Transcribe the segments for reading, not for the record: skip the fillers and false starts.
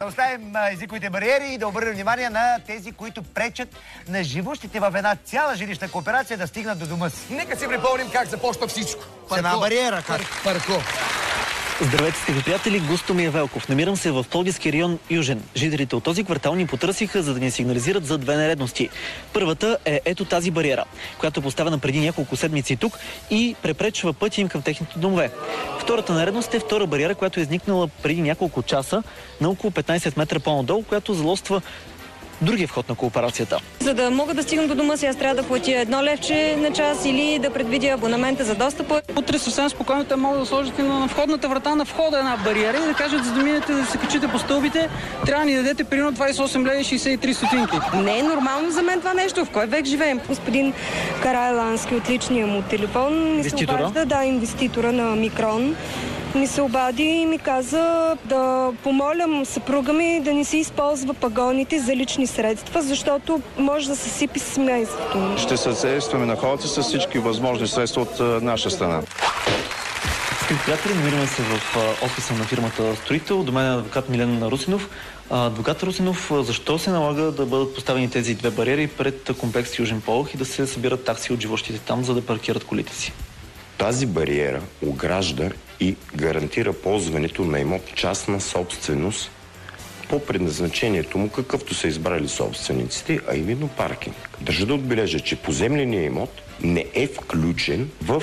Да оставим езиковите бариери и да обърнем внимание на тези, които пречат на живущите в една цяла жилищна кооперация да стигнат до дома си. Нека си припомним как започна всичко. С една бариера. Парко. Здравейте, скъпи приятели, гостът ми е Велков. Намирам се в Пловдивски район Южен. Жителите от този квартал ни потърсиха, за да ни сигнализират за две нередности. Първата е ето тази бариера, която е поставена преди няколко седмици тук и препречва пътя им към техните домове. Втората нередност е втора бариера, която е изникнала преди няколко часа на около 15 метра по-надолу, която залоства другия вход на кооперацията. За да мога да стигна до дома си, аз трябва да платя 1 левче на час или да предвидя абонамента за достъпа. Утре съвсем спокойно те могат да сложат на входната врата на входа една бариера и да кажат, за да минете да се качите по стълбите, трябва да ни дадете примерно 28 лева и 63 стотинки. Не е нормално за мен това нещо. В кой век живеем? Господин Карайлански от личния му телефон ми се обажда, инвеститора на Микрон. Ми се обади и ми каза да помолям съпруга ми да не си използва пагоните за лични средства, защото може да се сипи семейството. Ще съдействаме на хората с всички възможни средства от наша страна. Скъпи приятели, намираме се в офиса на фирмата Строител. До мен е адвокат Милен Русинов. Адвокат Русинов, защо се налага да бъдат поставени тези две бариери пред комплекс Южен Полъх и да се събират такси от живущите там, за да паркират колите си? Тази бариера огражда и гарантира ползването на имот частна собственост по предназначението му, какъвто са избрали собствениците, а именно паркинг. Държа да отбележа, че поземленият имот не е включен в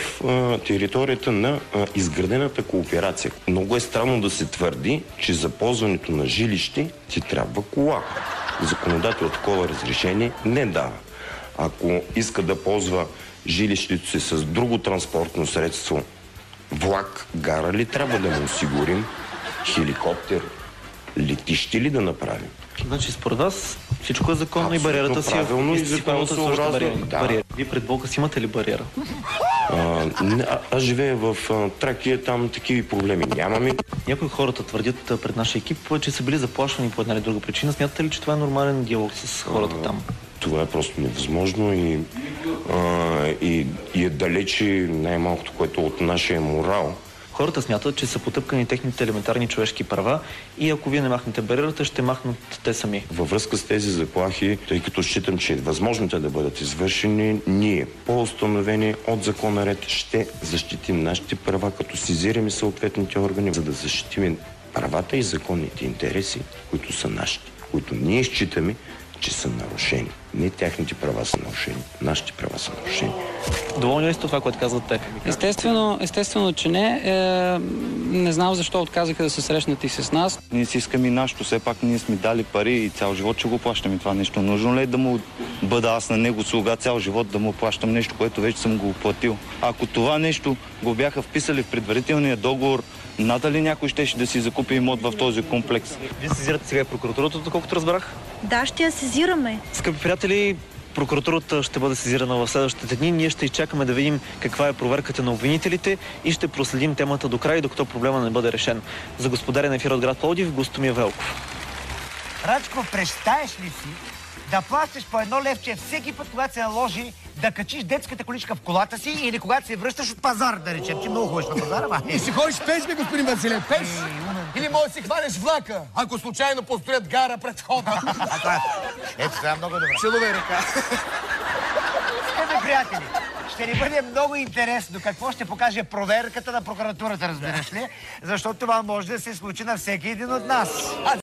територията на изградената кооперация. Много е странно да се твърди, че за ползването на жилище ти трябва кола. Законодател такова разрешение не дава. Ако иска да ползва жилището си с друго транспортно средство, влак, гара ли трябва да му осигурим, хеликоптер, летище ли да направим? Значи според вас всичко е законно и бариерата си е правилно и законосъобразно. Да. Вие пред блока си имате ли бариера? Аз живея в Тракия, там такива проблеми нямаме. Някои хората твърдят пред нашия екип, че са били заплашвани по една или друга причина. Смятате ли, че това е нормален диалог с хората там? Това е просто невъзможно и е далече най-малкото, което от нашия морал. Хората смятат, че са потъпкани техните елементарни човешки права и ако вие не махнете бариерата, ще махнат те сами. Във връзка с тези заплахи, тъй като считам, че е възможно те да бъдат извършени, ние по установени от закона ред ще защитим нашите права, като сезираме съответните органи, за да защитим правата и законните интереси, които са нашите, които ние считаме, че са нарушени. Не тяхните права са нарушени, нашите права са нарушени. Доволни ли сте това, което казват те? Естествено, че не. Не знам защо отказаха да се срещнат и с нас. Ние си искаме и нашето, все пак ние сме дали пари и цял живот ще го плащаме това нещо. Нужно ли е да му бъда аз на него слуга цял живот, да му плащам нещо, което вече съм го оплатил? Ако това нещо го бяха вписали в предварителния договор, надали някой щеше да си закупи имот в този комплекс? Вие сезирате сега и прокуратурата, доколкото разбрах? Да, ще я сезираме. Скъпи приятели, прокуратурата ще бъде сезирана в следващите дни. Ние ще изчакаме да видим каква е проверката на обвинителите и ще проследим темата до край, докато проблема не бъде решен. За господарен ефир от град Пловдив, гостът ми е Велков. Рачко, представяш ли си да плащаш по 1 левче всеки път, когато се наложи да качиш детската количка в колата си или когато се връщаш от пазар, да речем, че много ходиш на пазара, ма? И си ходиш пеш, бе, господин Василев, пеш. Или може да си хванеш влака, ако случайно построят гара пред входа. Ето, това е много добре. Целувай ръка. Скъпи приятели, ще ни бъде много интересно какво ще покаже проверката на прокуратурата, разбираш ли? Защото това може да се случи на всеки един от нас.